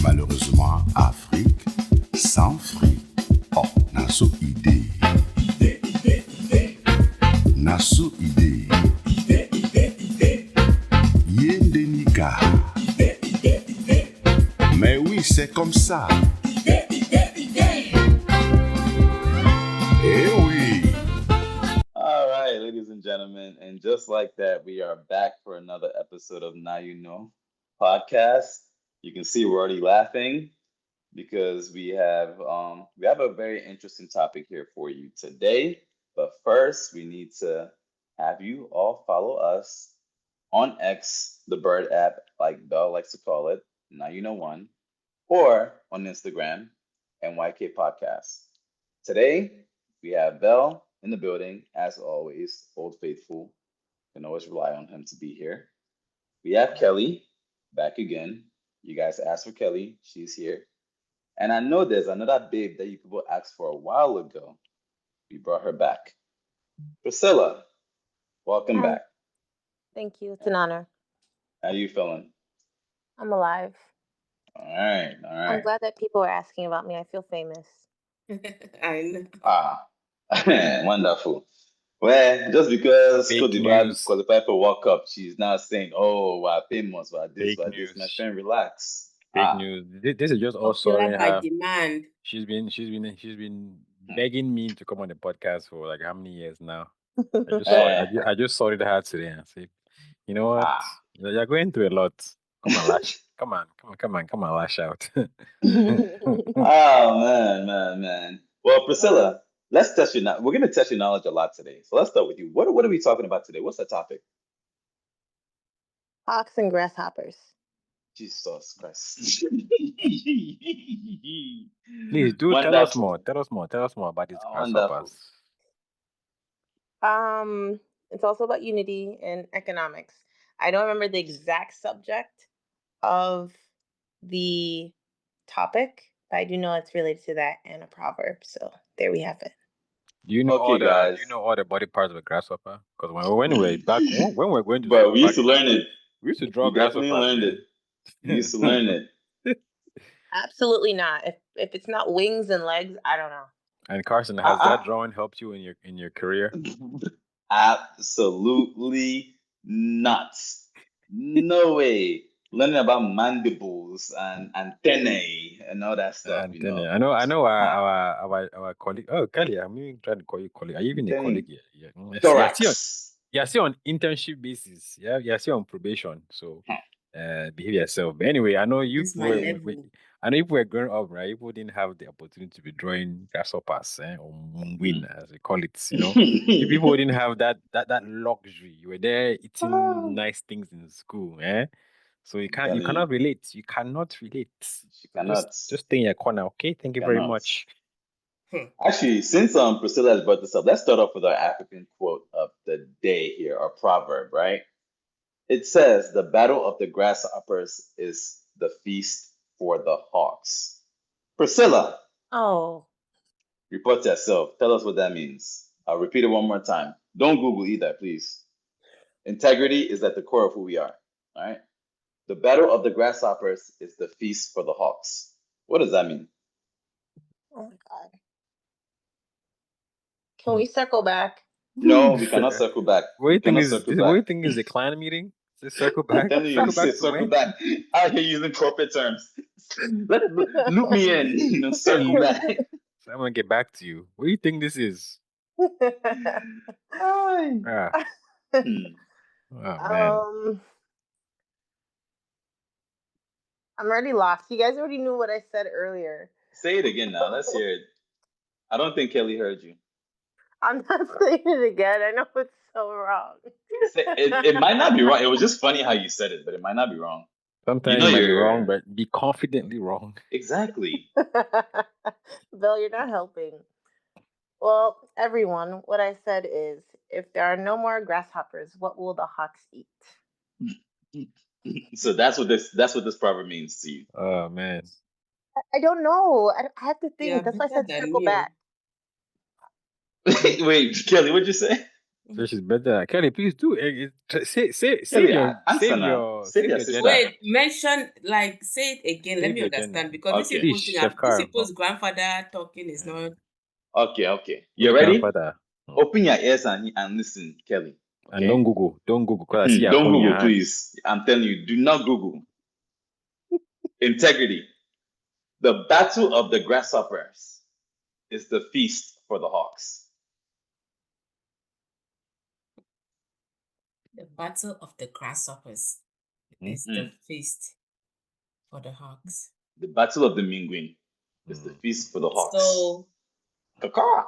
malheureusement, Afrique sans fric. Oh, naso idée. Naso idée. Yendenika. Mais oui, c'est comme ça. Eh oui. All right, ladies and gentlemen, and just like that, we are back for another episode of Now You Know podcast. You can see we're already laughing because we have a very interesting topic here for you today. But first, we need to have you all follow us on X, the Bird app, like Bell likes to call it, Now You Know One, or on Instagram, NYK Podcast. Today, we have Bell in the building, as always, Old Faithful. Can always rely on him to be here. We have Kelly back again. You guys asked for Kelly, she's here. And I know there's another babe that you people asked for a while ago. We brought her back. Priscilla, welcome Hi, back. thank you. It's an honor. How you feeling? I'm alive. All right, all I'm right. glad that people are asking about me. I feel famous. I know. Ah, wonderful. Well, just because Cote Fake d'Ivoire news. qualified for World Cup, she's now saying, "Oh, we're famous, we're this, Fake we're this." My news. friend, relax. Fake Ah, news. This is just all Popular sorry by her. demand. She's been hmm. begging me to come on the podcast for like how many years now. Eh, I just sorry her today and say, you know what? ah. You're going through a lot. Come on, lash. Come on, lash out. Oh man. Well, Priscilla, let's test your. We're gonna test your knowledge a lot today. So let's start with you. What are we talking about today? What's the topic? Hawks and grasshoppers. Jesus Christ. Please do tell us Wonderful. more. Tell us more about these Wonderful. grasshoppers. It's also about unity and economics. I don't remember the exact subject of the topic, but I do know it's related to that and a proverb. So there we have it. Do you know Okay, guys. all the body parts of a grasshopper? Because when we were back when we were going to But school we used back to in learn it. we used to draw We definitely grasshoppers, learned man. it. We used to learn it. Absolutely not. If it's not wings and legs, I don't know. And Carson, has Uh-uh. that drawing helped you in your career? Absolutely not. No way. Learning about mandibles and antennae and all that stuff, And then I know Ah, our colleague. Oh, Kelly, I'm even trying to call you colleague. Are you even a antennae colleague here? Yeah, thorax. you're still on internship basis. Yeah, you're still on probation. So behave yourself. But anyway, I know you This is my level. I know if we were growing up, right? People didn't have the opportunity to be drawing grasshoppers, or win as we call it. You know, people didn't have that luxury. You were there eating nice things in school, eh? So you Telling you, cannot relate. You cannot relate. she So cannot. just stay in your corner, okay? Thank you very Cannot. much. Actually, since Priscilla has brought this up, let's start off with our African quote of the day here, our proverb, right? It says, "The battle of the grasshoppers is the feast for the hawks." Priscilla, Oh, report yourself. Tell us what that means. I'll repeat it one more time. Don't Google either, please. Integrity is at the core of who we are. All right. The battle of the grasshoppers is the feast for the hawks. What does that mean? oh my God. Can we circle back? No, we cannot circle back. What do We you think cannot is circle what do you back. think is a clan meeting? Is it circle I'm back? telling you, Circle say back to circle when? back. Out here using corporate terms. Loop me in. Circle back. So I'm gonna get back to you. What do you think this is? Hi. Ah, Hmm. oh man. I'm already lost. You guys already knew what I said earlier. Say it again now. Let's hear it. I don't think Kelly heard you. I'm not saying it again. I know it's so wrong. It might not be wrong. It was just funny how you said it, but it might not be wrong. Sometimes you might be wrong, but be confidently wrong. Exactly. Bill, you're not helping. Well, everyone, what I said is, if there are no more grasshoppers, what will the hawks eat? So that's what this proverb means to you. Oh man. I don't know. I have to think. You're That's why I better said than circle me. back. Wait, Kelly, what'd you say? So she's better. Kelly, please do. Say Kelly, your answer now. Save your sister. gender. Wait, mention say it again. Let Save me your understand gender. because Okay. this people's Please, thing, Chef this Carl. people's grandfather talking is not. Okay. You Who's ready? grandfather? Open your ears and listen, Kelly. And Okay? don't Google, because I see your Don't phone in your Google, hand. please. I'm telling you, do not Google. Integrity. The battle of the grasshoppers is the feast for the hawks. The battle of the grasshoppers is the feast for the hawks. The battle of the Minguin is the feast for the hawks. So Caca.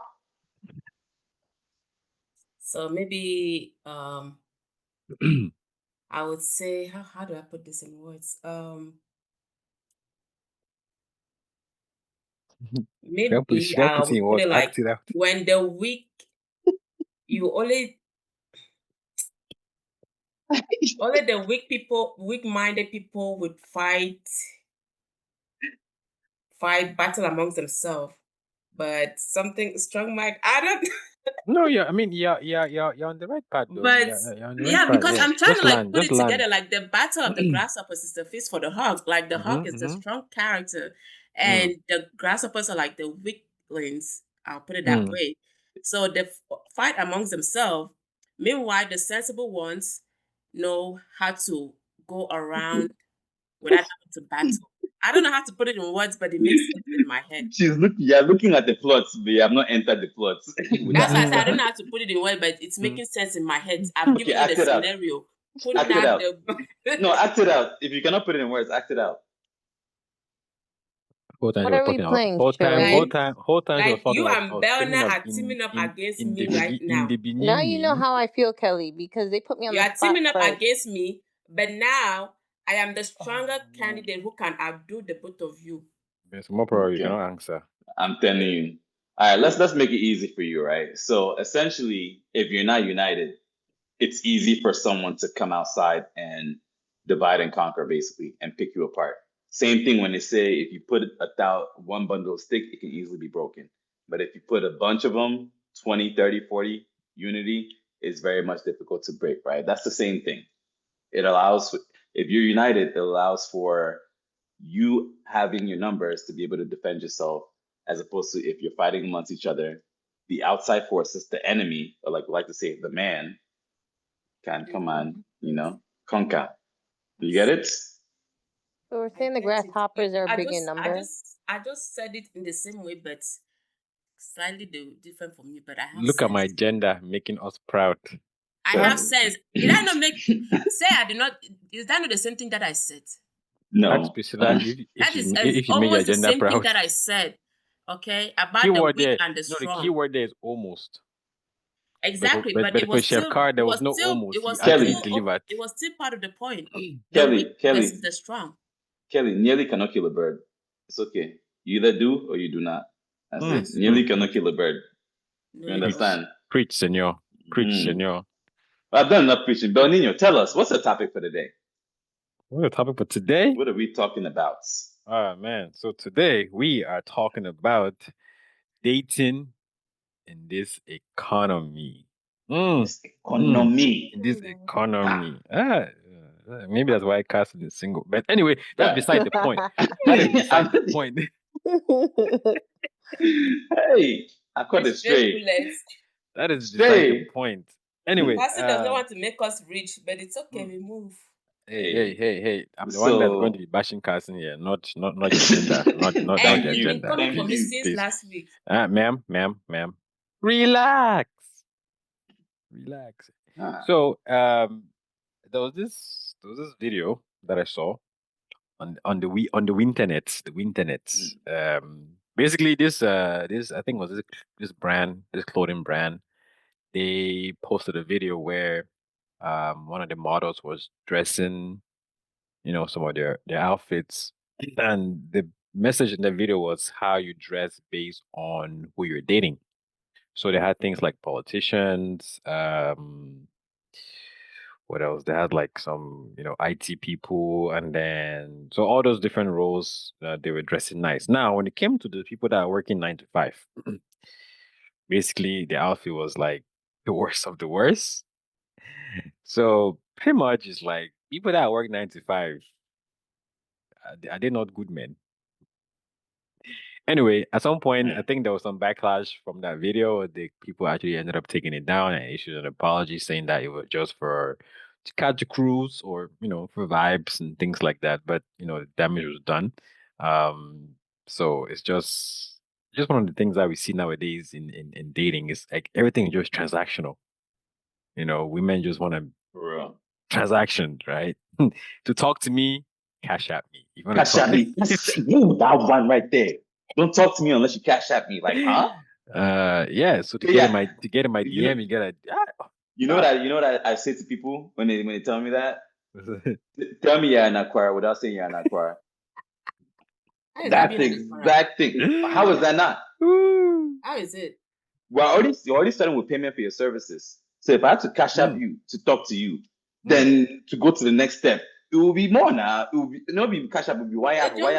maybe I would say how do I put this in words? Maybe I'll Put in put what? it like Act it out. when the weak only the weak-minded people would fight battle amongst themselves. But something strong mind, I don't. No, yeah, I mean, you're on the right path, though. But You're on the right path. because Yeah. I'm trying Just to like land, put just it land. together. Like the battle of the grasshoppers is the feast for the hawk. Like the hawk is the strong character, and the grasshoppers are like the weaklings. I'll put it that way. So they fight amongst themselves. Meanwhile, the sensible ones know how to go around without having to battle. I don't know how to put it in words, but it makes sense in my head. You're looking at the plots, but you have not entered the plots. That's why I said I don't know how to put it in words, but it's making sense in my head. I've given you act the it out. scenario. Putting Act it out out. the No, act it out. If you cannot put it in words, act it out. Whole time What you were are we talking playing, whole time she was like talking, you I and was thinking Belna of are teaming up against in me the right now. Now you know beginning. how I feel, Kelly, because they put me on You the are spot teaming up first. against me, but now I am the stronger candidate who can outdo the both of you. There's more probably you Okay. cannot answer. I'm telling you. All right, let's make it easy for you, right? So essentially, if you're not united, it's easy for someone to come outside and divide and conquer, basically, and pick you apart. Same thing when they say if you put one bundle of stick, it can easily be broken. But if you put a bunch of them, 20, 30, 40, unity is very much difficult to break, right? That's the same thing. It allows, if you're united, it allows for you having your numbers to be able to defend yourself, as opposed to if you're fighting amongst each other, the outside forces, the enemy, or like we like to say, the man, can come on, conquer. You get it? So we're I saying the get it, but grasshoppers are big in I number. just said it in the same way, but slightly different from you. But I have Look at sense. my gender making us proud. I have sense. Did I not say I did not? Is that not the same thing that I said? Ask No. Priscilla That is if you made your almost the gender same thing proud. that I said. Okay, about the Keyword weak there. and the No, the strong. keyword there is almost. Exactly, but But it for was Chef still Carr, there it was was no still almost. it was He actually still delivered. it was still part of the point. The Kelly, weak versus the strong. Kelly, nearly cannot kill a bird. It's okay. You either do or you do not. That's it. Nearly cannot kill a bird. No, You you don't. understand? Preach, senor. Preach, Mm. senor. I've done enough preaching. Belnino, tell us, what's the topic for today? What's the topic for today? What are we talking about? Man. So today we are talking about dating in this economy. This economy. In this economy. Maybe that's why Castle is single. But anyway, that's beside the point. That is beside the point. Hey, I caught it straight. That is beside the point. Anyway, Castle does not want to make us rich, but it's okay. We move. Hey! I'm the one that's going to be bashing Carson here, not your gender, not And your you've been gender. coming for me Please, since please. last week. Ma'am, relax. So, there was this video that I saw on the internet, basically this I think was this clothing brand. They posted a video where one of the models was dressing, some of their outfits, and the message in the video was how you dress based on who you're dating. So they had things like politicians, what else? They had like some, IT people, and then so all those different roles, they were dressing nice. Now, when it came to the people that are working 9 to 5, basically the outfit was like the worst of the worst. So pretty much it's like people that work 9 to 5, are they not good men? Anyway, at some point, I think there was some backlash from that video. The people actually ended up taking it down and issued an apology saying that it was just for to catch the cruise or for vibes and things like that. But the damage was done. Um, so it's just one of the things that we see nowadays in dating is like everything is just transactional. Women just want to For real. transaction, right? To talk to me, cash at me. You want to Cash at talk? me. You, that one right there. Don't talk to me unless you cash at me. Like, huh? Yeah. So to Yeah. get in my You know- DM, you gotta. You know what I say to people when they tell me that? Tell me you're an Aquara without saying you're an Aquara. How is that That's being the an Aquara? exact thing. How is that not? Ooh. How is it? You're already starting with payment for your services. So if I have to cash up you to talk to you, then to go to the next step, it will be more now. It will be not be cash up. It will be why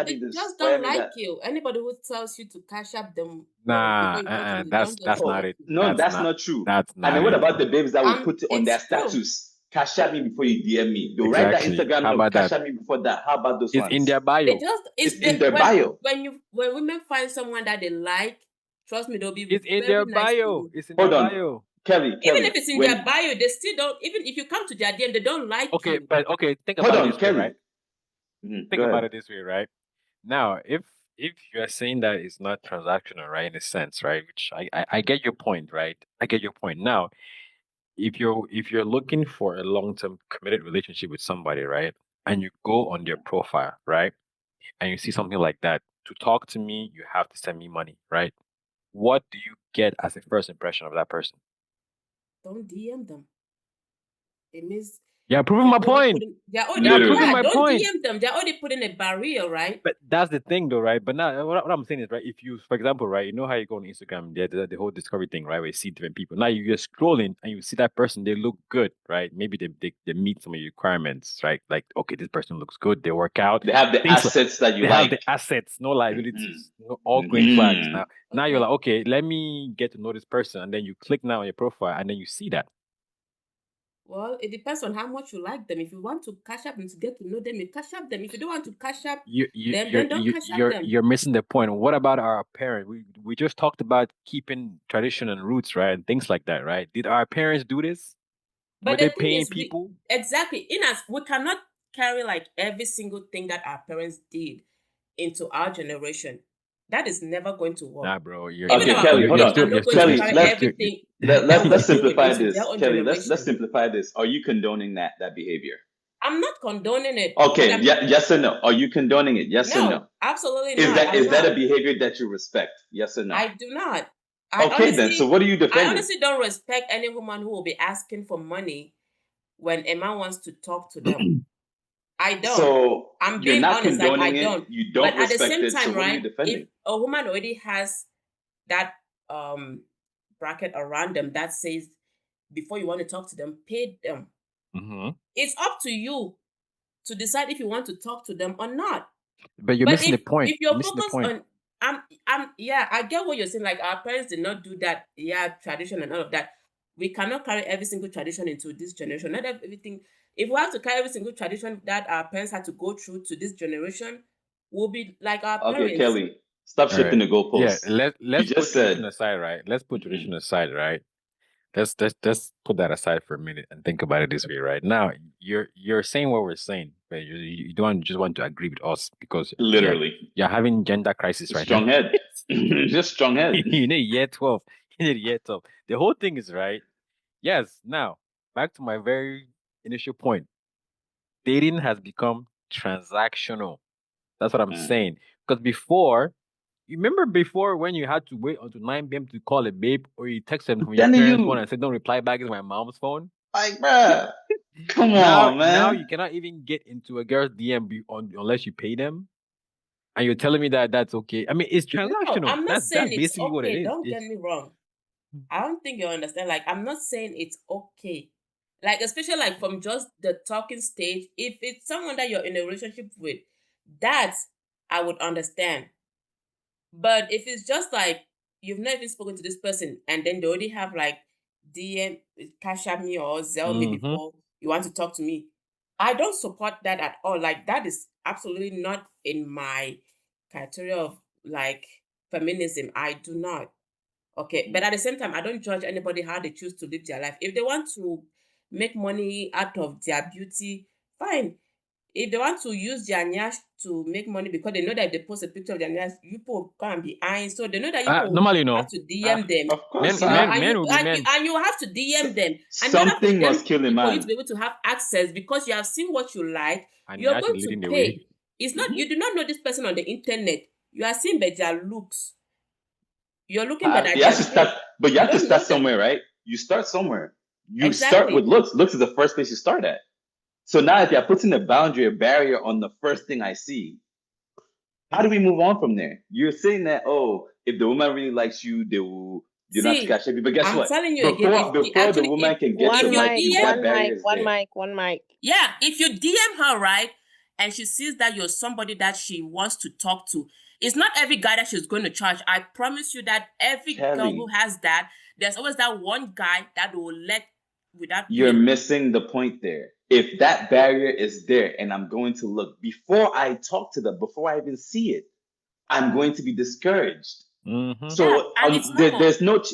They just don't like you. Anybody who tells you to cash up them Nah, before you talk to them, they that's don't just not like it. you. No, that's not true. That's And not then what it. about the babes that will put it on their It's true. status? Cash at me before you DM me. They'll write Exactly. that Instagram How note, about cash that? at me before that. How about those It's ones? in their bio. It's in their bio. When women find someone that they like, trust me, they'll be It's in very their nice to bio. you. It's in Hold their on. bio. Kelly, Even if it's in their bio, they still don't. Even if you come to their DM, they don't like Okay, you. but okay, think Hold about on, it this Kelly. way, right? Think Go about ahead. it this way, right? Now, if you're saying that it's not transactional, right, in a sense, right? Which I get your point, right? I get your point. Now, if you're looking for a long-term committed relationship with somebody, right, and you go on their profile, right, and you see something like that, to talk to me, you have to send me money, right? What do you get as a first impression of that person? Don't DM them. It means Yeah, proving my point. They're Literally. proving my don't point. DM them. They're already putting a barrier, right? But that's the thing, though, right? But now, what I'm saying is, right? If you, for example, right, you know how you go on Instagram, the whole discovery thing, right? Where you see different people. Now you're scrolling and you see that person, they look good, right? Maybe they meet some of your requirements, right? Like, okay, this person looks good, they work out. They have the assets that you they like. have the assets, no liabilities, all green flags. Now you're Okay. like, okay, let me get to know this person, and then you click now on your profile, and then you see that. Well, it depends on how much you like them. If you want to cash up and to get to know them, you cash up them. If you don't want to cash up them, then don't cash up them. You're missing the point. What about our parents? We just talked about keeping tradition and roots, right? And things like that, right? Did our parents do this? But Were the they thing paying is, people? exactly. In us, we cannot carry like every single thing that our parents did into our generation. That is never going to work. Nah, bro. Okay, Kelly, hold on. Kelly, let's simplify into this. their own Kelly, let's generation. simplify this. Are you condoning that behavior? I'm not condoning it. Okay, yes or no? Are you condoning it? Yes or no? Absolutely not. Is that not. a behavior that you respect? Yes or no? I do not. Then, so what are you defending? I honestly don't respect any woman who will be asking for money when a man wants to talk to them. I don't. So I'm you're being not honest, like, condoning I don't. it. You don't But at the respect same it. time, So what are you right? defending? If a woman already has that bracket around them that says before you want to talk to them, pay them. It's up to you to decide if you want to talk to them or not. But you're missing the point. If you're focused on, I get what you're saying. Like our parents did not do that. Yeah, tradition and all of that. We cannot carry every single tradition into this generation. Not everything. If we have to carry every single tradition that our parents had to go through to this generation, we'll be like our parents. Okay, Kelly, stop shifting the goalposts. Yeah, let's put tradition aside, right? Let's put tradition aside, right? Let's put that aside for a minute and think about it this way, right? Now, you're saying what we're saying, but you don't just want to agree with us because literally you're having gender crisis right strong now. Head. Just strong head. You need year 12. You need year 12. The whole thing is right. Yes. Now, back to my very initial point. Dating has become transactional. That's what I'm saying. Because you remember before when you had to wait until 9 p.m. to call a babe or you text them from your parents' phone and say, don't reply back, it's my mom's phone? Like, bruh, come on, man. Now you cannot even get into a girl's DM unless you pay them. And you're telling me that that's okay. I mean, it's transactional. No, I'm not saying that's basically it's okay. what it is. Don't get me wrong. I don't think you understand. Like, I'm not saying it's okay. Like, especially like from just the talking stage, if it's someone that you're in a relationship with, that I would understand. But if it's just like you've not even spoken to this person and then they already have like DM, cash at me or Zelle me before you want to talk to me. I don't support that at all. Like that is absolutely not in my criteria of like feminism. I do not. Okay, but at the same time, I don't judge anybody how they choose to live their life. If they want to make money out of their beauty, fine. If they want to use their nyash to make money because they know that if they post a picture of their nyash, you people can't be eyeing. So they know that you people Normally, have no. to DM them, Of course, Men will be men. and you have to DM them. And in order for something must them, kill a you for you to man. be able to have access because you have seen what you like, And you're Nyash is going to leading the pay. way. It's not you do not know this person on the internet. You are seeing by their looks. You're looking by You have to their start, but you have to don't start know them. somewhere, right? You start somewhere. You start Exactly. with looks. Looks is the first place you start at. So now, if you're putting a boundary, a barrier on the first thing I see, how do we move on from there? You're saying that, oh, if the woman really likes you, they will do not See, cash you. But guess I'm what? telling you again, if she Before the actually woman can get if to One you like mic, you, DM that one barrier mic, is one there. mic, one mic. Yeah, if you DM her, right, and she sees that you're somebody that she wants to talk to, it's not every guy that she's going to charge. I promise you that every girl who Kelly, has that, there's always that one guy that will let without you're being. missing the point there. If that barrier is there and I'm going to look before I talk to them, before I even see it, I'm going to be discouraged. Mm-hmm. So Yeah, and it's normal.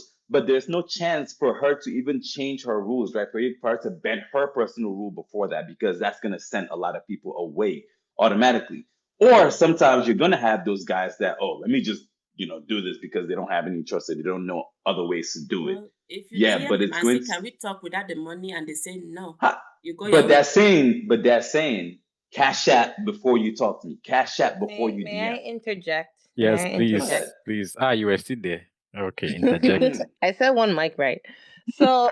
there's no chance for her to even change her rules, right? For her to bend her personal rule before that, because that's gonna send a lot of people away automatically. Or sometimes you're gonna have those guys that, oh, let me just do this because they don't have any trust and they don't know other ways to do it. Well, if you Yeah, DM but them it's and say, going to, "Can we talk without the money?" and they say no, ha, you go your but way. they're saying cash app before you talk to me, cash app before you May I DM. interject? Yes, May I please, Go ahead. please. You were still there. Okay, interject. I said one mic, right? So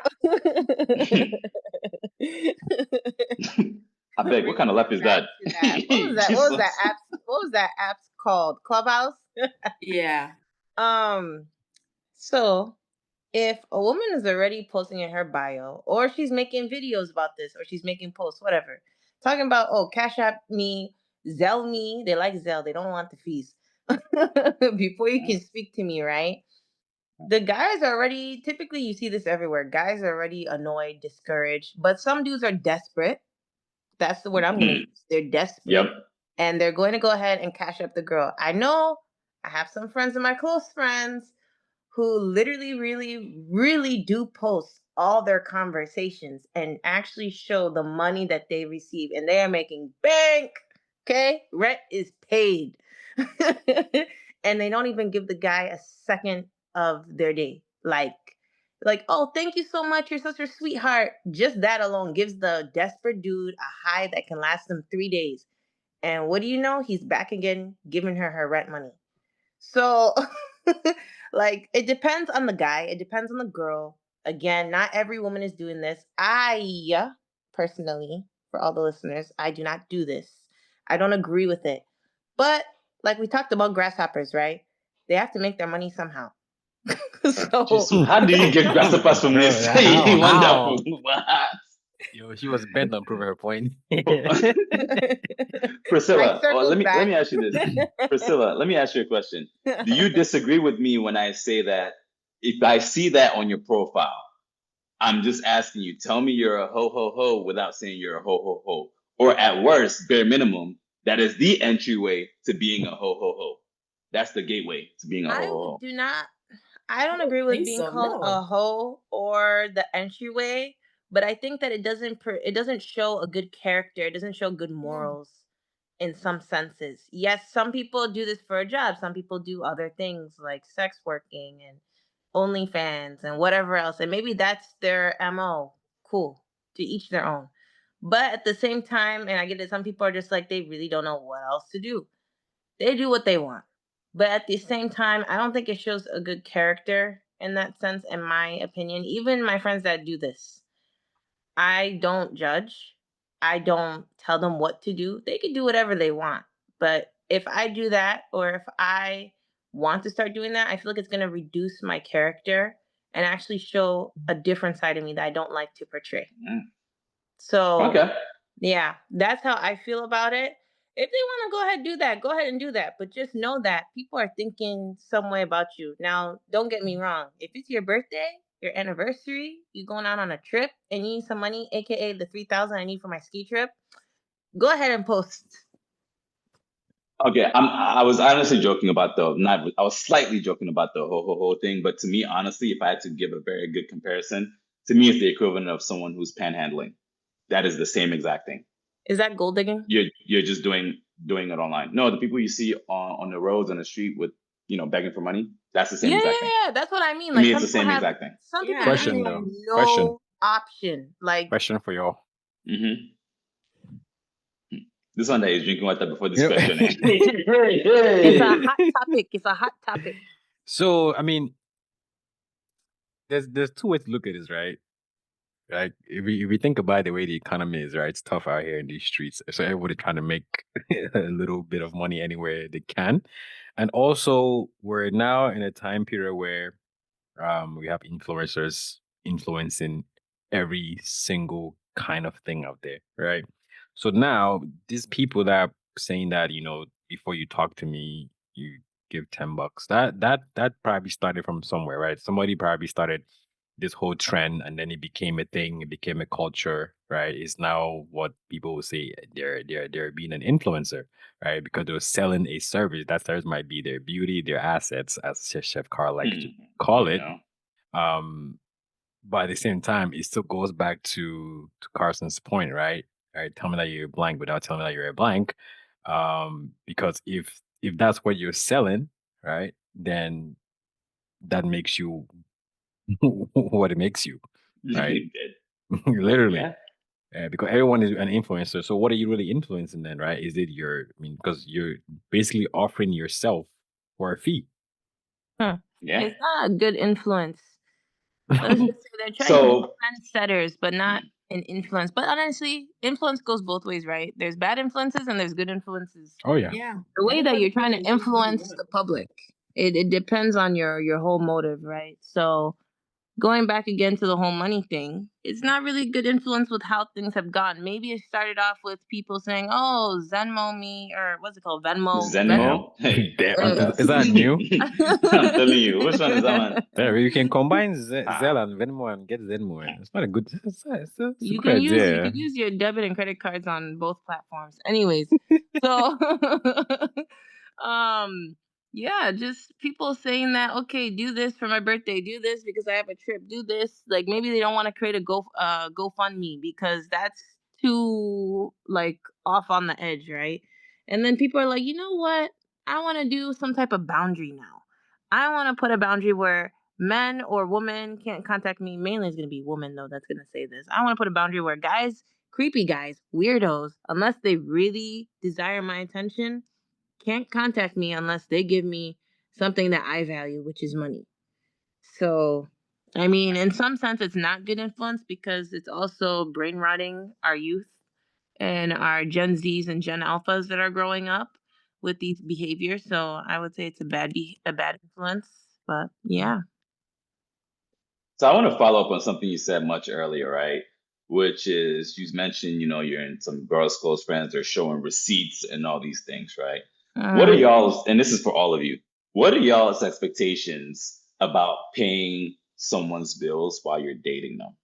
I beg, what kind of lap is back that? to that. What was that? Jesus. What was that app called? Clubhouse? Yeah. So if a woman is already posting in her bio, or she's making videos about this, or she's making posts, whatever, talking about, oh, Cash App me, Zelle me, they like Zelle, they don't want the fees. Before you can speak to me, right? The guys are already, typically you see this everywhere. Guys are already annoyed, discouraged, but some dudes are desperate. That's the word I'm going to use. They're desperate. Yep. And they're going to go ahead and cash up the girl. I know I have some friends of my close friends who literally, really, really do post all their conversations and actually show the money that they receive. And they are making bank. Okay. Rent is paid. And they don't even give the guy a second of their day. Like, oh, thank you so much. You're such a sweetheart. Just that alone gives the desperate dude a high that can last them 3 days. And what do you know? He's back again, giving her rent money. So, like, it depends on the guy. It depends on the girl. Again, not every woman is doing this. I, personally, for all the listeners, I do not do this. I don't agree with it. But, like we talked about grasshoppers, right? They have to make their money somehow. So, Jesus, how do you get grasshoppers from this? How? Wonderful. Yo, she was bent on proving her point. Priscilla, let back. me ask you this. Priscilla, let me ask you a question. Do you disagree with me when I say that if I see that on your profile, I'm just asking you, tell me you're a ho ho ho without saying you're a ho ho ho. Or at worst, bare minimum, that is the entryway to being a ho ho ho. That's the gateway to being a ho ho ho. I don't agree with Think being so? called a No. hoe or the entryway, but I think that it doesn't show a good character. It doesn't show good morals in some senses. Yes, some people do this for a job. Some people do other things like sex working and OnlyFans and whatever else. And maybe that's their MO. Cool. To each their own. But at the same time, and I get it, some people are just like they really don't know what else to do. They do what they want. But at the same time, I don't think it shows a good character in that sense, in my opinion. Even my friends that do this, I don't judge. I don't tell them what to do. They can do whatever they want. But if I do that, or if I want to start doing that, I feel like it's going to reduce my character and actually show a different side of me that I don't like to portray. So, Okay. yeah, that's how I feel about it. If they want to go ahead and do that, go ahead and do that. But just know that people are thinking some way about you. Now, don't get me wrong. If it's your birthday your anniversary, you going out on a trip, and you need some money, aka the 3,000 I need for my ski trip, go ahead and post. Okay, I was honestly joking about I was slightly joking about the whole thing, but to me, honestly, if I had to give a very good comparison, to me, it's the equivalent of someone who's panhandling. That is the same exact thing. Is that gold digging? You're just doing it online. No, the people you see on the roads on the street with begging for money, that's the same exact thing. Yeah, that's what I mean. To Like me, it's some the people same have exact thing. some people Yeah, Question, literally have though. no Question. option. Like Question for y'all. This one that is drinking water before this You know- question. it's a hot topic. It's a hot topic. So, I mean, there's two ways to look at this, right? Like, if we think about the way the economy is, right, it's tough out here in these streets. So everybody trying to make a little bit of money anywhere they can, and also we're now in a time period where we have influencers influencing every single kind of thing out there, right? So now these people that are saying that, before you talk to me, you give $10. That probably started from somewhere, right? Somebody probably started this whole trend, and then it became a thing, it became a culture, right? It's now what people will say they're being an influencer, right? Because they're selling a service. That service might be their beauty, their assets, as Chef Carl likes to call it. But at the same time, it still goes back to Carson's point, right? Right, tell me that you're blank without telling me that you're a blank. Because if that's what you're selling, right, then that makes you what it makes you, right? Literally. Yeah. Because everyone is an influencer. So what are you really influencing then, right? Is it because you're basically offering yourself for a fee. Yeah. It's not a good influence. Let's just say they're trying to be trendsetters, but not an influence. But honestly, influence goes both ways, right? There's bad influences and there's good influences. Oh yeah. Yeah. The way that you're trying to Everybody knows what you influence want. the public, it depends on your whole motive, right? So going back again to the whole money thing, it's not really good influence with how things have gone. Maybe it started off with people saying, "Oh, Venmo me," or what's it called, Venmo. Hey, is that new? I'm telling you, which one is that one? Yeah, you can combine Zelle and Venmo and get Venmo. It's not a good. It's a You good can idea. use your debit and credit cards on both platforms. Anyways, so yeah, just people saying that, okay, do this for my birthday, do this because I have a trip, do this. Like maybe they don't want to create a GoFundMe because that's too like off on the edge, right? And then people are like, you know what? I want to do some type of boundary now. I want to put a boundary where men or women can't contact me. Mainly it's gonna be women though that's gonna say this. I want to put a boundary where guys, creepy guys, weirdos, unless they really desire my attention, can't contact me unless they give me something that I value, which is money. So, I mean, in some sense, it's not good influence because it's also brain rotting our youth and our Gen Zs and Gen Alphas that are growing up with these behaviors. So, I would say it's a bad influence. But yeah. So I want to follow up on something you said much earlier, right? Which is you mentioned, you're in some girls' close friends, they're showing receipts and all these things, right? What are y'all's, and this is for all of you, what are y'all's expectations about paying someone's bills while you're dating them?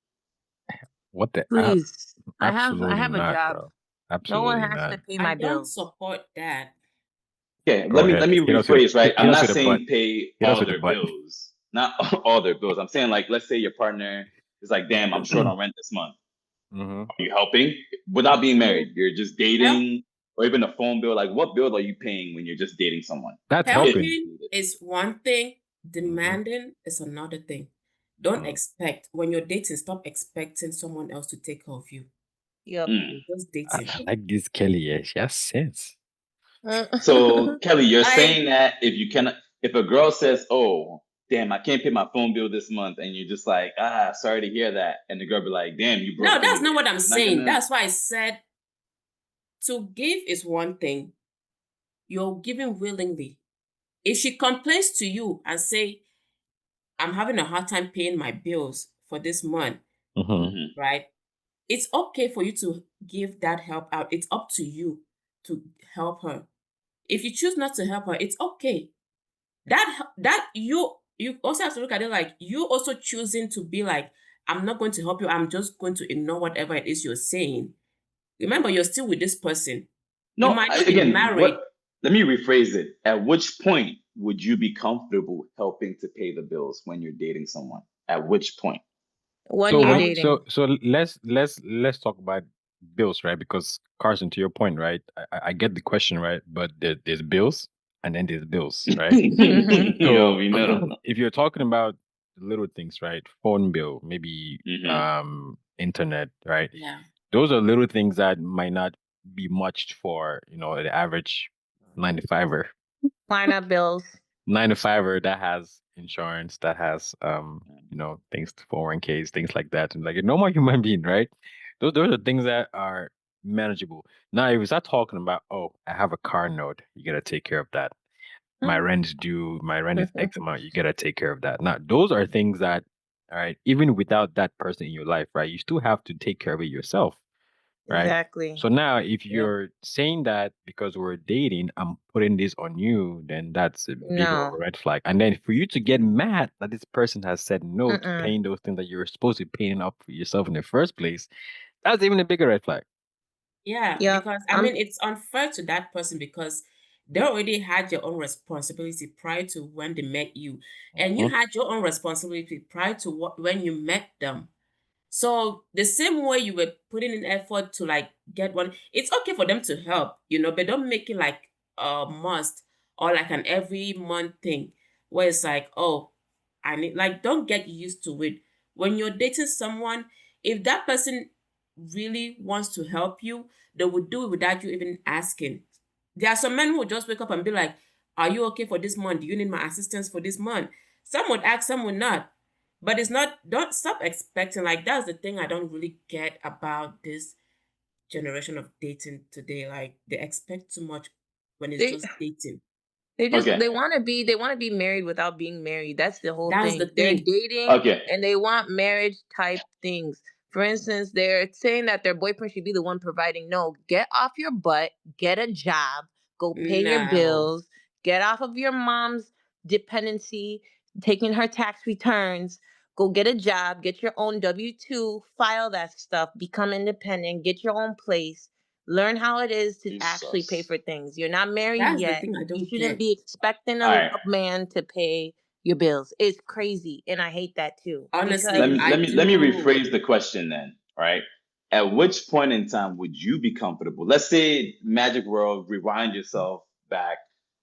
What the? Please, I have Absolutely a not, job. bro. No Absolutely one has not. to pay my I don't bills. support that. Okay, Go let me ahead. Hit us with rephrase, right? hit I'm us not with a saying butt. pay Hit us all with their a butt. bills, not all their bills. I'm saying like, let's say your partner is like, damn, I'm short on rent this month. Mhm. Are you helping without being married? You're just dating, or even a phone bill. Like, what bill are you paying when you're just dating someone? That's helping. Helping is one thing, demanding is another thing. Don't expect, when you're dating, stop expecting someone else to take care of you. Yep. Mm. You're just I dating. like this Kelly. Yeah, she has sense. So Kelly, you're I- saying that if a girl says, "Oh, damn, I can't pay my phone bill this month," and you're just like, sorry to hear that, and the girl be like, "Damn, you broke." No, that's not anyway." what I'm Not saying. gonna- That's why I said to give is one thing. You're giving willingly. If she complains to you and say, I'm having a hard time paying my bills for this month, Mhm. right? It's okay for you to give that help out. It's up to you to help her. If you choose not to help her, it's okay. That you you also have to look at it like you also choosing to be like, I'm not going to help you. I'm just going to ignore whatever it is you're saying. Remember, you're still with this person. You No, might not be again, married. let me rephrase it. At which point would you be comfortable helping to pay the bills when you're dating someone? At which point? When So you're I when would, dating. so let's talk about bills, right? Because Carson, to your point, right? I get the question, right? But there's bills and then there's bills, right? Mm-hmm. Yo, So we know. if you're talking about little things, right? Phone bill, maybe Mm-hmm. internet, right? yeah. Those are little things that might not be much for, the average 9 to 5er. Line up bills. 9 to 5er that has insurance, that has things, 401ks, things like that. And like a normal human being, right? Those are things that are manageable. Now, if we start talking about, oh, I have a car note, you gotta take care of that. My rent is due, my rent is X amount, you gotta take care of that. Now, those are things that, all right, even without that person in your life, right, you still have to take care of it yourself, right? Exactly. So now, if Yep. you're saying that because we're dating, I'm putting this on you, then that's a bigger of a No. red flag. And then for you to get mad that this person has said no to Mm-mm. paying those things that you're supposed to be paying up for yourself in the first place, that's even a bigger red flag. Yeah, Yep. because I mean, it's unfair to that person because they already had your own responsibility prior to when they met you, and you Mhm. had your own responsibility prior to when you met them. So the same way you were putting in effort to like get one, it's okay for them to help, but don't make it like a must or like an every month thing where it's like, oh, I need like don't get used to it. When you're dating someone, if that person really wants to help you, they would do it without you even asking. There are some men who would just wake up and be like, are you okay for this month? Do you need my assistance for this month? Some would ask, some would not. But it's not, don't stop expecting. Like, that's the thing I don't really get about this generation of dating today. Like, they expect too much when it's They just dating. Okay. they want to be married without being married. That's the whole That's the thing. They're thing. dating Okay. and they want marriage type things. For instance, they're saying that their boyfriend should be the one providing. No, get off your butt, get a job, go pay your No. bills, get off of your mom's dependency, taking her tax returns, go get a job, get your own W-2, file that stuff, become independent, get your own place. Learn how it is to actually pay Jesus. for things. You're not married That's the yet. thing I You don't shouldn't get. be expecting All right. a man to pay your bills. It's crazy, and I hate that too. Let Honestly, me Because I let me let me do. rephrase the question then. All right. At which point in time would you be comfortable? Let's say Magic World, rewind yourself back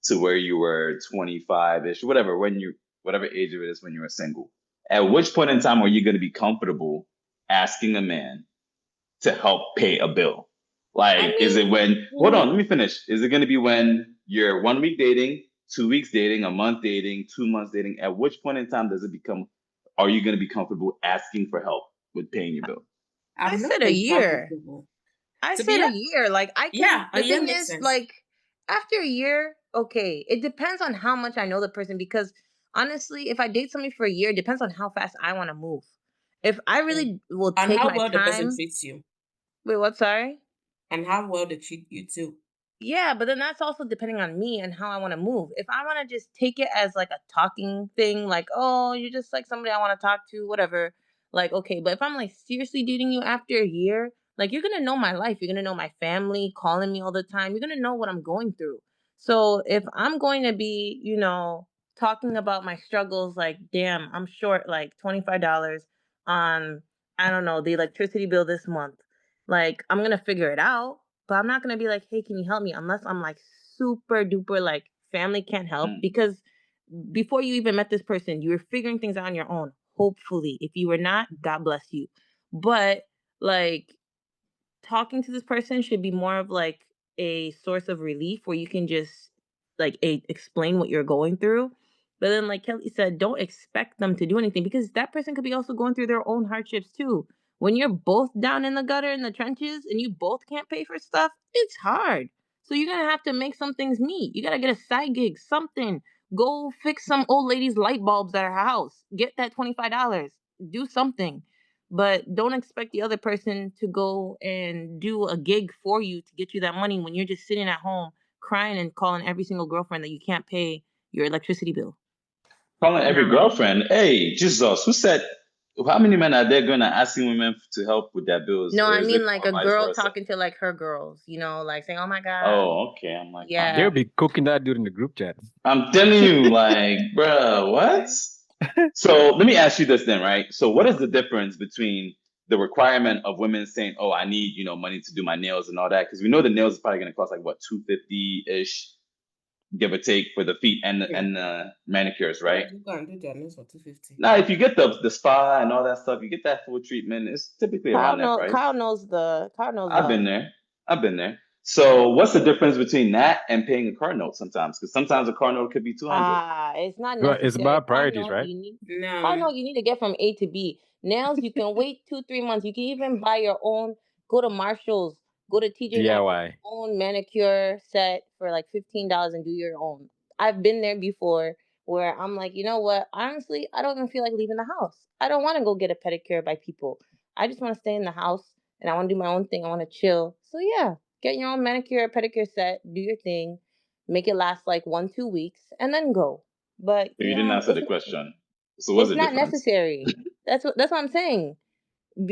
to where you were 25-ish, whatever, whatever age it is when you were single. At which point in time are you going to be comfortable asking a man to help pay a bill? I Like, is mean, it when, hold on, Mhm. let me finish. Is it going to be when you're 1 week dating, 2 weeks dating, a month dating, 2 months dating? At which point in time are you going to be comfortable asking for help with paying your bill? I I've not said a been year. comfortable. I To be said a honest, year. Like I can. yeah, a The year thing makes is, sense. like after a year, okay. It depends on how much I know the person. Because honestly, if I date somebody for a year, it depends on how fast I want to move. If I Mm. really will And take how my well the person time. treats you. Wait, what? Sorry. And how well they treat you too. Yeah, but then that's also depending on me and how I want to move. If I want to just take it as like a talking thing, like, oh, you're just like somebody I want to talk to, whatever. Like, okay, but if I'm like seriously dating you after a year, like you're gonna know my life. You're gonna know my family calling me all the time. You're gonna know what I'm going through. So if I'm going to be, talking about my struggles, like, damn, I'm short like $25 on, I don't know, the electricity bill this month. Like, I'm gonna figure it out, but I'm not gonna be like, "Hey, can you help me?" Unless I'm like super duper like family can't help, Mm. because before you even met this person, you were figuring things out on your own. Hopefully, if you were not, God bless you. But like talking to this person should be more of like a source of relief where you can just like explain what you're going through. But then, like Kelly said, don't expect them to do anything because that person could be also going through their own hardships too. When you're both down in the gutter in the trenches and you both can't pay for stuff, it's hard. So you're gonna have to make some things meet. You gotta get a side gig, something. Go fix some old lady's light bulbs at her house. Get that $25. Do something, but don't expect the other person to go and do a gig for you to get you that money when you're just sitting at home crying and calling every single girlfriend that you can't pay your electricity bill. Calling every No. girlfriend. Hey, Jesus, who said? How many men are there gonna asking women to help with their bills, No, or I is mean it like or a vice girl versa? talking to like her girls, like saying, "Oh my God." Oh, okay. I'm like, Yeah. They'll be cooking that dude in the group chat. I'm telling you, like, bruh, what? So let me ask you this then, right? So what is the difference between the requirement of women saying, "Oh, I need money to do my nails and all that," because we know the nails is probably gonna cost like what, $250-ish, give or take, for the feet and the manicures, right? You can do their nails for $250. Now, if you get the spa and all that stuff, you get that full treatment. It's typically around that price. Kyle knows I've been there. So what's the difference between that and paying a car note sometimes? Because sometimes a car note could be $200. It's not Well, necessary. it's about Car priorities, note, right? car No. note, you need to get from A to B. Nails, you can wait 2-3 months. You can even buy your own. Go to Marshalls. Go to TJ Maxx. DIY. Own manicure set for like $15 and do your own. I've been there before where I'm like, you know what? Honestly, I don't even feel like leaving the house. I don't want to go get a pedicure by people. I just want to stay in the house and I want to do my own thing. I want to chill. So yeah, get your own manicure, pedicure set. Do your thing. Make it last like 1-2 weeks and then go. But You didn't answer the question. So what's the not difference? necessary. That's what I'm saying.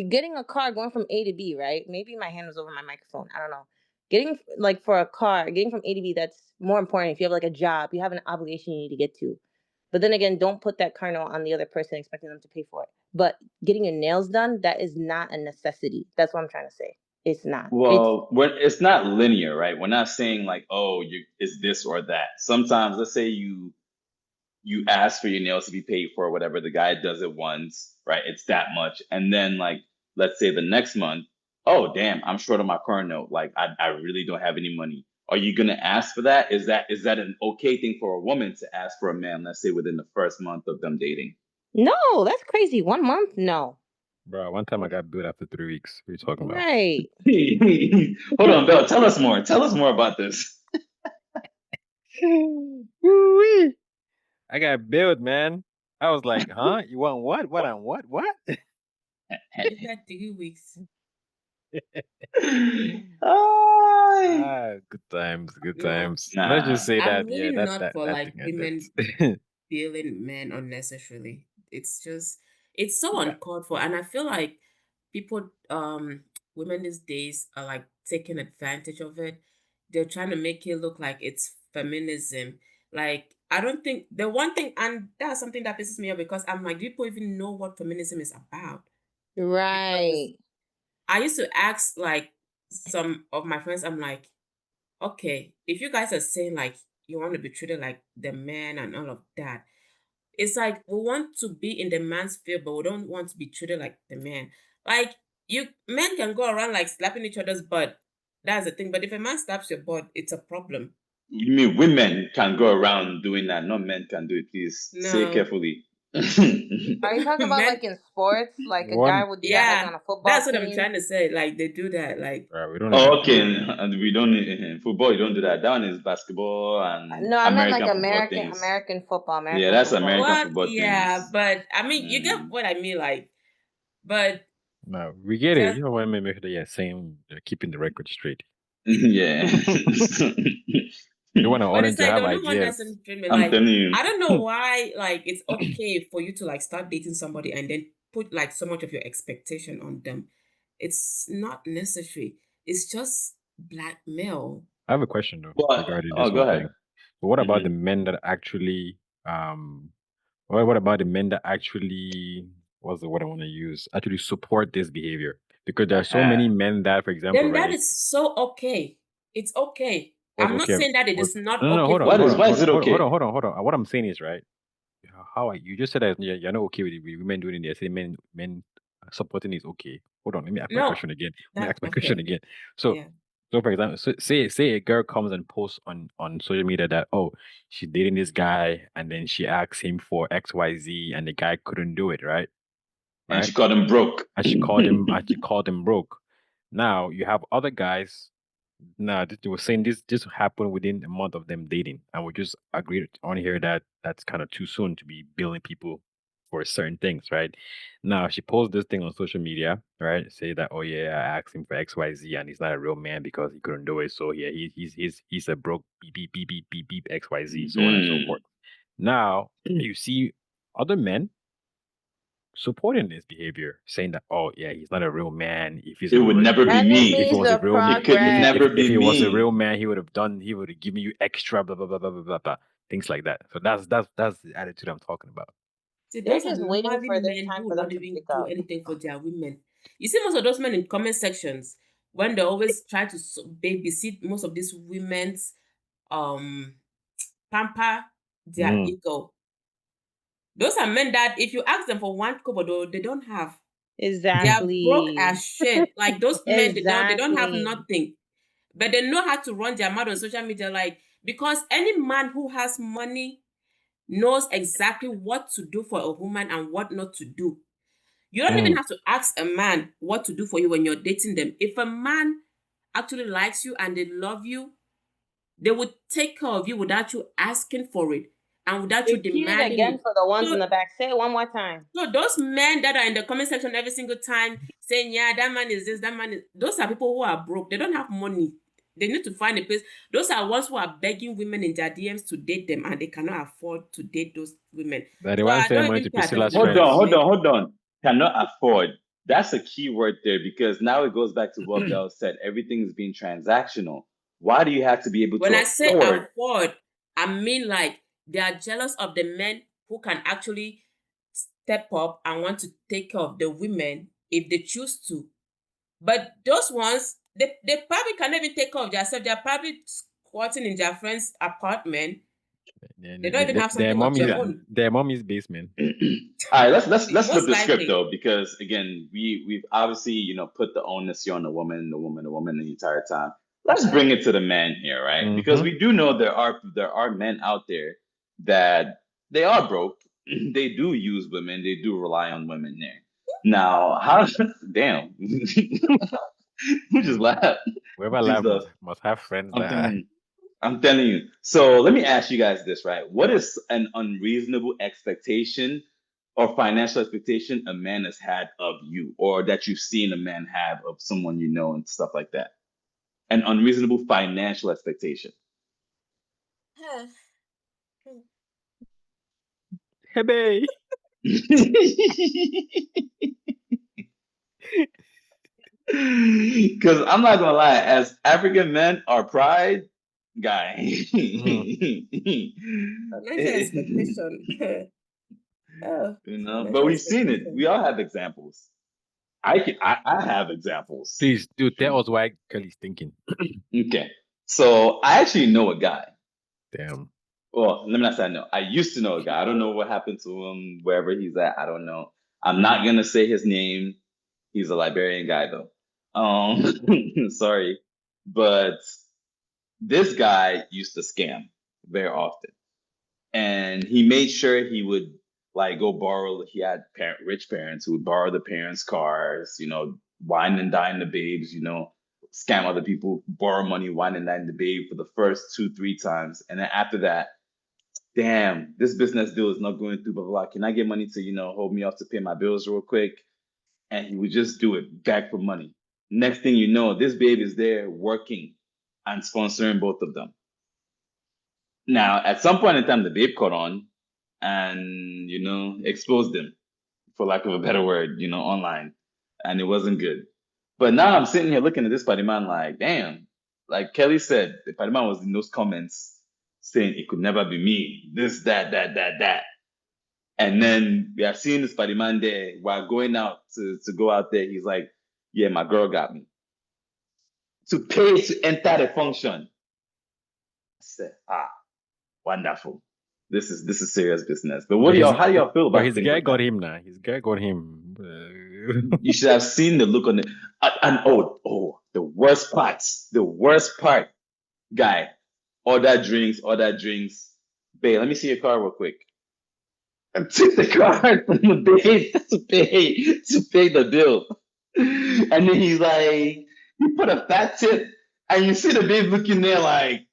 Getting a car going from A to B, right? Maybe my hand was over my microphone. I don't know. Getting like for a car, getting from A to B, that's more important. If you have like a job, you have an obligation you need to get to. But then again, don't put that car note on the other person expecting them to pay for it. But getting your nails done, that is not a necessity. That's what I'm trying to say. It's not. Well, it's not linear, right? We're not saying like, oh, it's this or that. Sometimes, let's say you ask for your nails to be paid for, or whatever. The guy does it once, right? It's that much, and then like, let's say the next month, oh damn, I'm short on my car note. Like, I really don't have any money. Are you gonna ask for that? Is that an okay thing for a woman to ask for a man? Let's say within the first month of them dating. No, that's crazy. 1 month? No. Bro, one time I got billed after 3 weeks. What are you talking about? Right. Hold on, Belle. Tell us more. Tell us more about this. Woo-wee. I got billed, man. I was like, huh? You want what? What on what? What? You got 3 weeks. Good times, good No, times. Nah. Let's just say that, I'm really yeah, not for that like thing women ended. billing men unnecessarily. It's so Okay. uncalled for, and I feel like people, women these days are like taking advantage of it. They're trying to make it look like it's feminism. Like, I don't think the one thing, and that's something that pisses me off because I'm like, do people even know what feminism is about? Because Right. I used to ask like some of my friends, I'm like, okay, if you guys are saying like you want to be treated like the man and all of that, it's like we want to be in the man's field, but we don't want to be treated like the man. Like, you men can go around like slapping each other's butt. That's the thing. But if a man slaps your butt, it's a problem. You mean women can go around doing that? Not men can do it. Please say it No. carefully. Are you talking about Men, like in sports? Like a guy would do that like yeah, on a football that's what I'm team? trying to say. Like, they do that. Like, Bro, we don't even Oh, do okay. it. And we don't in football. You don't do that. That one is basketball and No, I meant like American football things. American football. Yeah, that's American what? football Yeah, things. but I mean, you get what I mean. Like, but No, we get it. just You know what I mean? Make sure they're saying, they're keeping the record straight. Yeah. You don't want an but audience it's to like have the only one that's ideas. in dream. I'm Like, telling you. I don't know why. Like, it's okay for you to like start dating somebody and then put like so much of your expectation on them. It's not necessary. It's just blackmail. I have a question though But regarding oh, this go whole ahead. thing. But what about the Mhm. men that actually what about the men that actually, what's the word I want to use? Actually support this behavior? Because there are so many men that, for example, Then that right? is so okay. It's okay. What's I'm not okay? saying that it What, is not no, no, okay hold for on, Why hold is on, why hold is on, it hold on, okay? hold on, hold on. What I'm saying is, right? How you just said that you're not okay with women doing it. They say men supporting is okay. Hold on, let me ask my No, question again. Let me that ask my question okay. again. So Yeah. so for example, say a girl comes and posts on social media that, oh, she's dating this guy and then she asks him for XYZ and the guy couldn't do it, right? And Right? she called him broke. And she called him broke. Now you have other guys. Now they were saying this happened within a month of them dating, and we just agreed on here that that's kind of too soon to be billing people for certain things, right? Now she posts this thing on social media, right? Say that, oh yeah, I asked him for XYZ and he's not a real man because he couldn't do it. So yeah, he's a broke beep XYZ, so on and so Mhm. forth. Now you see other men supporting his behavior, saying that, oh yeah, he's not a real man. If he's It a would real, never be Enemy me. if he was a of real, It could progress. never if be he was a me. real man, he would have given you extra, blah blah blah blah blah blah, blah things like that. So that's the attitude I'm talking about. See, They're those are just waiting normally for this men time who for will them not to even pick do up. anything for their women. You see most of those men in comment sections when they always try to babysit most of these women's um pamper their Mm. ego. Those are men that if you ask them for one kobo, they don't have. They are Exactly. broke as shit. Like those men, they don't have Exactly. nothing. But they know how to run their mouth on social media, like because any man who has money knows exactly what to do for a woman and what not to do. You don't even Mm. have to ask a man what to do for you when you're dating them. If a man actually likes you and they love you, they would take care of you without you asking for it and without you Repeat it demanding again it. for the ones So, in the back. Say it one more time. so those men that are in the comment section every single time saying, yeah, that man is this, that man is, those are people who are broke. They don't have money. They need to find a place. Those are ones who are begging women in their DMs to date them and they cannot afford to date those women. That they So want to I send don't money even to pay attention Priscilla's to Hold friends. on, those hold men. on. Cannot afford. That's a key word there because now it goes back to what Bell said. Everything is being transactional. Why do you have to be able When to I say afford? afford, I mean like they are jealous of the men who can actually step up and want to take care of the women if they choose to. But those ones, they probably cannot even take care of themselves. They're probably squatting in their friend's apartment. They don't even have Their something of their Yeah. own. mommy's basement. All right, let's flip Most the script likely. though, because again, we've obviously put the onus here on the woman the entire time. Let's bring it to the men here, right? Because Mm-hmm. we do know there are men out there that they are broke. They do use women. They do rely on women there. Now, how? Damn, who just laughed? Whoever life Jesus, must have friends I'm telling that you. I'm telling you. So let me ask you guys this, right? What is an unreasonable expectation or financial expectation a man has had of you, or that you've seen a man have of someone you know and stuff like that? An unreasonable financial expectation. hey babe. Because I'm not gonna lie, as African men, our pride, guy. Financial expectation. Oh, But financial we've seen it. expectation. We all have examples. I have examples. Please, dude, tell us why Kelly's thinking. Okay. So I actually know a guy. Damn. Well, let me not say I know. I used to know a guy. I don't know what happened to him, wherever he's at. I don't know. I'm not gonna say his name. He's a Liberian guy though. Sorry. But this guy used to scam very often. And he made sure he would like go borrow. He had rich parents who would borrow the parents' cars, wine and dine the babes, scam other people, borrow money, wine and dine the babe for the first 2-3 times. And then after that, damn, this business deal is not going through, blah, blah, blah. Can I get money to, hold me off to pay my bills real quick? And he would just do it, beg for money. Next thing you know, this babe is there working and sponsoring both of them. Now, at some point in time, the babe caught on and, exposed them, for lack of a better word, online. And it wasn't good. But now I'm sitting here looking at this party man like, damn, like Kelly said, the party man was in those comments saying it could never be me, this, that. And then we are seeing this party man there while going out to go out there. He's like, yeah, my girl got me to pay to enter the function. I said, wonderful. This is serious business. But how do y'all feel about his things guy like got that? him now. His guy got him. You should have seen the look on it. And the worst part, guy, order drinks. Babe, let me see your card real quick. And took the card from the babe to pay the bill. And then he's like, he put a fat tip, and you see the babe looking there like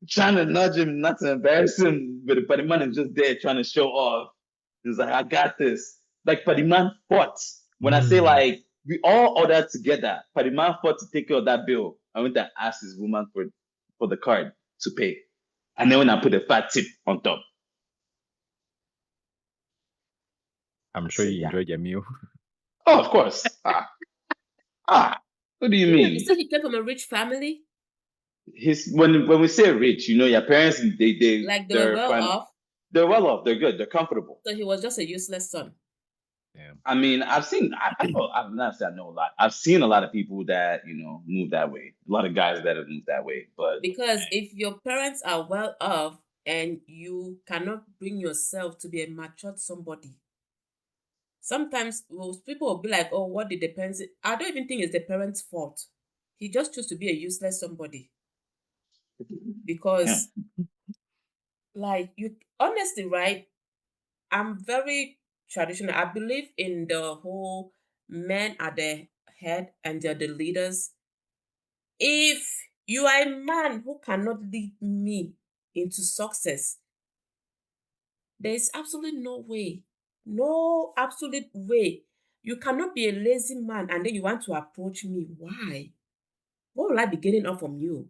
trying to nudge him, not to embarrass him, but the man is just there trying to show off. He's like, I got this. Like Padiman fought. When I say like we all ordered together, Padiman fought to take care of that bill. I went to ask his woman for the card to pay. And then when I put a fat tip on top. I'm sure you enjoyed your meal. Oh, of course. What do you mean? You said he came from a rich family? When we say rich, your parents Like they were well off? They're well off. They're good. They're comfortable. So he was just a useless son. Yeah. I mean, I've not said I know a lot. I've seen a lot of people that move that way. A lot of guys that have moved that way. But because if your parents are well off and you cannot bring yourself to be a matured somebody, sometimes people will be like, "Oh, what did the parents?" I don't even think it's the parents' fault. He just chose to be a useless somebody because, like, you honestly, right? I'm very traditional. I believe in the whole men are the head and they're the leaders. If you are a man who cannot lead me into success, there is absolutely no absolute way. You cannot be a lazy man and then you want to approach me. Why? What will I be getting off from you?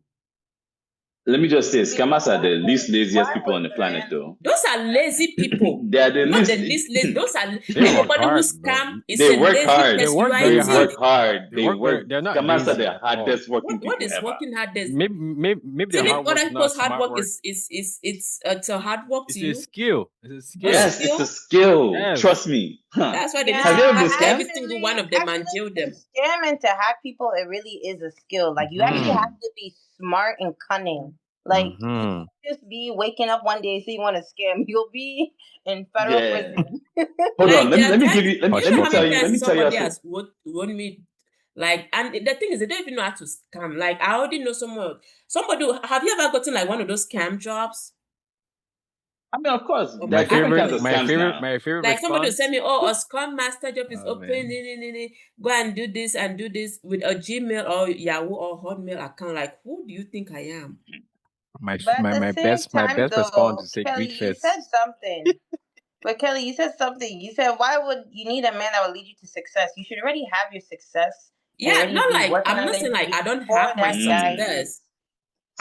let me just say, scammers are the least laziest people on the planet, though. Those are lazy people. They are the Not least. the least lazy. Those are They work anybody who hard, bro. scam is They a work lazy hard. They work person. very You are They hard. work hard. They work. They're not Scammers are lazy the at all. hardest working people What is ever. working hardest? Maybe their Telling hard work other is not people's hard smart work work. it's a hard work It's to a you. skill. It's a skill. Yes, it's a skill. Yes. Trust me. That's why they need Have you ever to been have scammed? every single one of them and jail them. Scamming to hack people, it really is a skill. Like you actually have to be smart and cunning. Like you can't just be waking up one day and say you want to scam. You'll be in federal prison. Hold on. Like, Let me give you. Let me tell you. Let me tell you. Somebody has wrote me. Like, and the thing is, they don't even know how to scam. Like, I already know someone. Have you ever gotten like one of those scam jobs? I mean, of course. My favorite Like somebody will response. send me, "Oh, a Scrum Master job is Oh, open. Go and do this with a Gmail or Yahoo or Hotmail account." Like, who do you think I am? My best response is say Kelly, greet you first. said something. But Kelly, you said something. You said, why would you need a man that will lead you to success? You should already have your success. Yeah, not like I'm not saying like I don't have my success.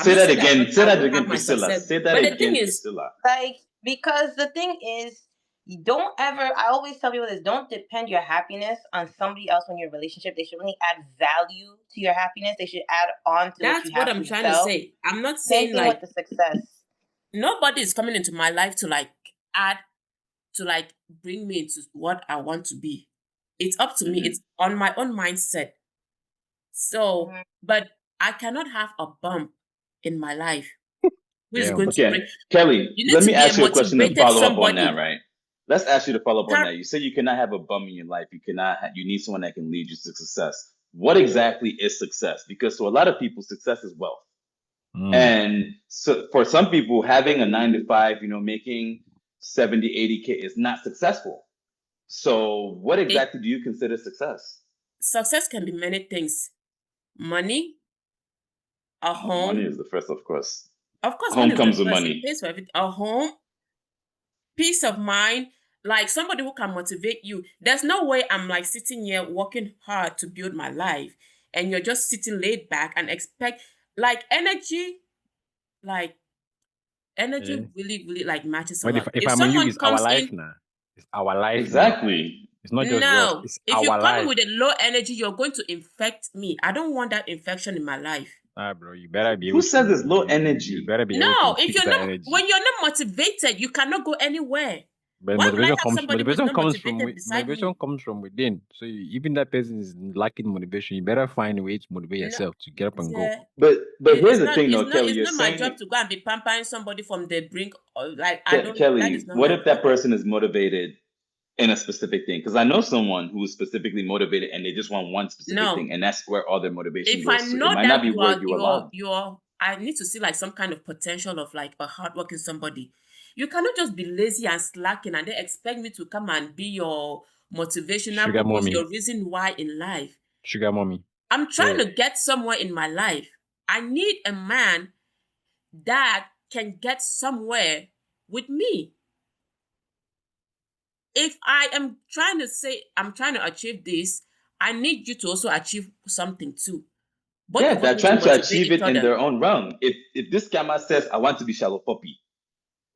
Say that again. Say that again, Priscilla. Say that again, Priscilla. Like, because the thing is, you don't ever. I always tell people this: don't depend your happiness on somebody else in your relationship. They should only add value to your happiness. They should add on to That's what I'm trying to say. I'm not saying like with the success. Nobody is coming into my life to like add to like bring me into what I want to be. It's up to me. It's on my own mindset. So, but I cannot have a bump in my life. Who is going to bring? Kelly, let me ask you a question to follow up on that, right? Let's ask you to follow up on that. You say you cannot have a bum in your life. You need someone that can lead you to success. What exactly is success? Because to a lot of people, success is wealth. And so for some people, having a 9 to 5, making 70, 80K is not successful. So what exactly do you consider success? Success can be many things. Money, a home. Money is the first, of course. Of course, home comes with money. It pays for everything. A home, peace of mind, like somebody who can motivate you. There's no way I'm like sitting here working hard to build my life and you're just sitting laid back and expect like energy really, really like matches a lot. If I'm you, it's our life now. It's our life. Exactly. Now. It's not just yours. It's if our you come life. with a low energy, you're going to infect me. I don't want that infection in my life. Bro, you better be able Who says it's low energy? You better be no, able to if you're not energy. when you're not motivated, you cannot go anywhere. But motivation comes from within. So even that person is lacking motivation, you better find a way to motivate yourself to get up and go. But here's the thing, though, Kelly. It's not my job to go and be pampering somebody from the brink. Kelly, what if that person is motivated in a specific thing? Because I know someone who is specifically motivated and they just want one specific thing, and that's where all their motivation goes. If I know it might not be where you are, I need to see like some kind of potential of like a hardworking somebody. You cannot just be lazy and slacking and then expect me to come and be your motivational purpose, your reason why in life. Sugar mommy. I'm trying to get somewhere in my life. I need a man that can get somewhere with me. If I am trying to say I'm trying to achieve this, I need you to also achieve something too. They're trying to achieve it in their own realm. If this scammer says, I want to be shallow puppy,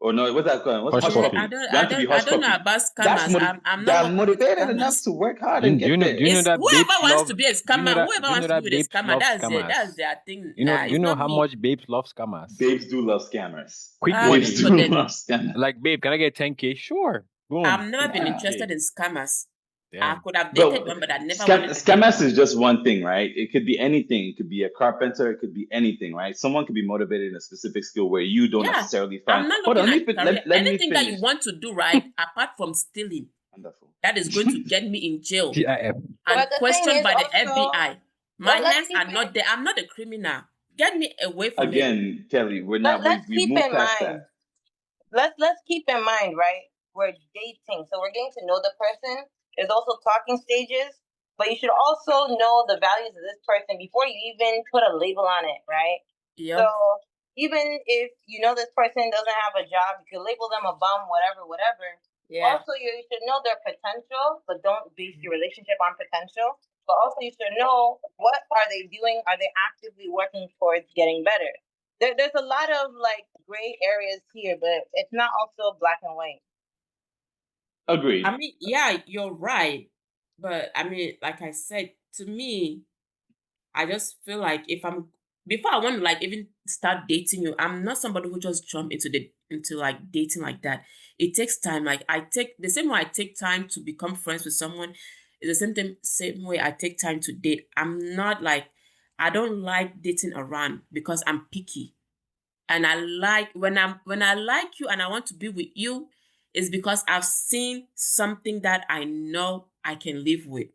Or no, what's that called? What's Hush hush Yeah, puppy. puppy? You have to be I hush don't know puppy. about That's scammers. I'm they not are working with motivated enough scammers. to work hard Do you, and do you get know? Do there. you know It's that babes whoever wants love? to be a Do you know scammer, that? whoever Do you know wants to be that with a babes scammer, love that's it. scammers? That's their thing. You know? Nah, Do you it's know not how me. much babes love scammers? Babes do love scammers. Quick Good Babes money. for do them. love scammers. Like, babe, can I get 10K? Sure. Boom. I've never been 15K. interested in scammers. I Damn. could have dated But one, but I never wanted to date scammers one. is just one thing, right? It could be anything. It could be a carpenter. It could be anything, right? Someone could be motivated in a specific skill where you don't Yeah, necessarily I'm find. not Hold on, looking let at me career. let me Anything that you finish. want to do, right, apart from stealing, Wonderful. that is going to get me in jail GIF. and But the thing questioned is by the also, FBI. My let's hands keep are not it. there. I'm not a criminal. Get me away from it. Again, Kelly, we're not. Let's We keep moved in past mind. that. Let's keep in mind, right? We're dating, so we're getting to know the person. There's also talking stages, but you should also know the values of this person before you even put a label on it, right? Yep. So even if you know this person doesn't have a job, you can label them a bum, whatever. Yeah. Also, you should know their potential, but don't base your relationship on potential. But also, you should know what are they doing? Are they actively working towards getting better? There's a lot of like gray areas here, but it's not also black and white. Agreed. I mean, yeah, you're right. But I mean, like I said, to me, I just feel like before I want to like even start dating you, I'm not somebody who just jump into like dating like that. It takes time. Like I take the same way I take time to become friends with someone, is the same way I take time to date. I'm not like I don't like dating around because I'm picky. And I like when I like you and I want to be with you, is because I've seen something that I know I can live with.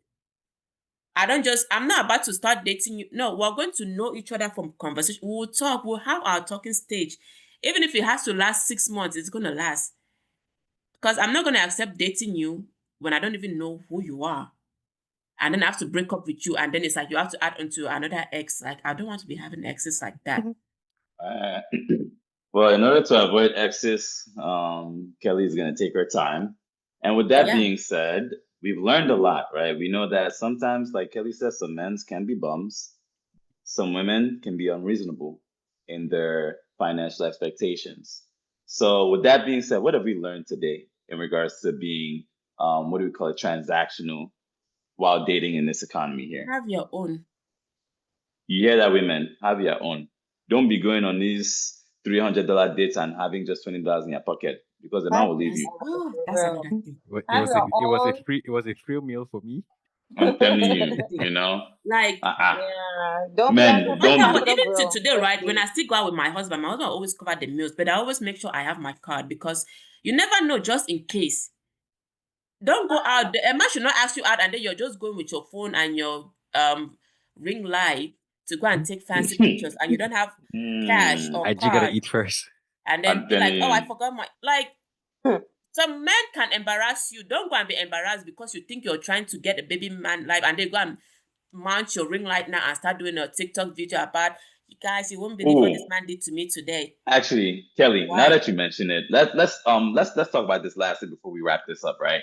I'm not about to start dating you. No, we're going to know each other from conversation. We'll talk, we'll have our talking stage. Even if it has to last 6 months, it's going to last. Because I'm not going to accept dating you when I don't even know who you are. And then I have to break up with you. And then it's like you have to add onto another ex. Like, I don't want to be having exes like that. Well, in order to avoid exes, Kelly's gonna take her time. And with that Yeah. being said, we've learned a lot, right? We know that sometimes, like Kelly says, some men can be bums. Some women can be unreasonable in their financial expectations. So, with that being said, what have we learned today in regards to being, what do we call it, transactional while dating in this economy here? Have your own. You hear that, women? Have your own. Don't be going on these $300 dates and having just $20 in your pocket because the man will leave you. That's another thing. It was a free meal for me. I'm telling you, you know. Like, Yeah, don't be Men, acting no like don't matter be- what, capital even to bro. today, right? When I still go out with my husband always cover the meals, but I always make sure I have my card because you never know, just in case. Don't go out. The man should not ask you out, and then you're just going with your phone and your ring light to go and take fancy pictures, and you don't have cash or I gotta card, eat first. and then I'm be like, telling "Oh, I you. forgot my like." Some men can embarrass you. Don't go and be embarrassed because you think you're trying to get a baby man life, and they go and mount your ring light now and start doing a TikTok video about you guys. You won't believe what this Ooh. man did to me today. Actually, Kelly, now Why? that you mention it, let's talk about this lastly before we wrap this up, right?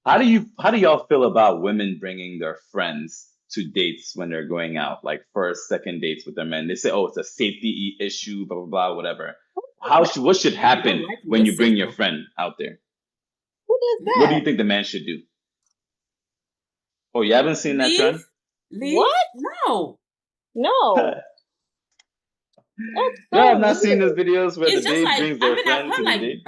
How do y'all feel about women bringing their friends to dates when they're going out, like first, second dates with their men? They say, "Oh, it's a safety issue, blah blah blah, whatever." What should If you don't happen like it, when just you say bring your so. friend out there? Who does that? What do you think the man should do? Oh, you haven't seen that trend? Leave? What? No. No. That's No, so I've not seen those weird. videos where It's the just babe like brings I their mean I've friend to heard the like date.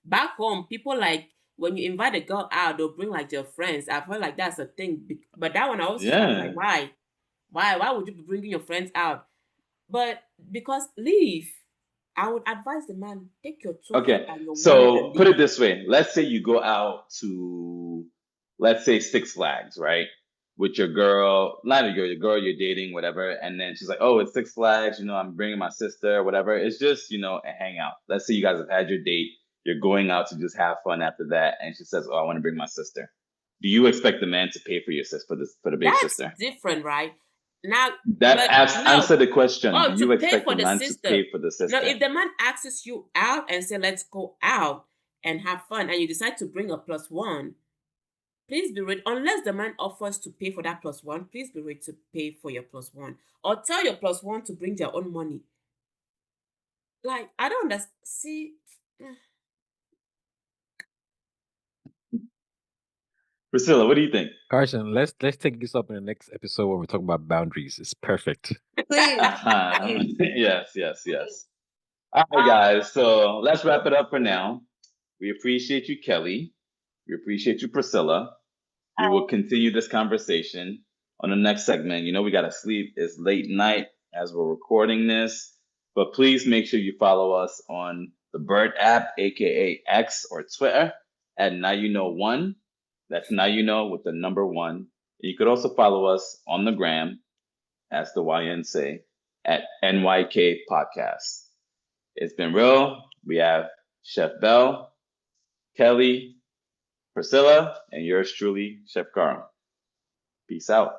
back home people like when you invite a girl out they'll bring like their friends. I've heard like that's a thing, but that one I was Yeah. like why would you be bringing your friends out? But because leave, I would advise the man take your trophy Okay. and your wallet So and put it leave. this way. Let's say you go out to, let's say, Six Flags, right? With your girl, not your girl you're dating, whatever. And then she's like, "Oh, it's Six Flags. I'm bringing my sister, whatever." It's just, a hangout. Let's say you guys have had your date. You're going out to just have fun after that. And she says, "Oh, I want to bring my sister." Do you expect the man to pay for your sister, for the big That's sister? different, right? Now, That but no. answer the question. Oh, Do to you pay expect for the the man to sister. pay for the sister? No, if the man asks you out and say, let's go out and have fun, and you decide to bring a plus one, please be ready. Unless the man offers to pay for that plus one, please be ready to pay for your plus one. Or tell your plus one to bring their own money. Like, I don't understand. See, Priscilla, what do you think? Carson, let's take this up in the next episode where we talk about boundaries. It's perfect. Please. Yes. All right, guys. So let's wrap it up for now. We appreciate you, Kelly. We appreciate you, Priscilla. We will continue this conversation on the next segment. You know, we got to sleep. It's late night as we're recording this. But please make sure you follow us on the Bird app, aka X, or Twitter at Now You Know One. That's Now You Know with the number 1. You could also follow us on the gram, as the YN say, at NYK Podcast. It's been real. We have Chef Bell, Kelly, Priscilla, and yours truly, Chef Carl. Peace out.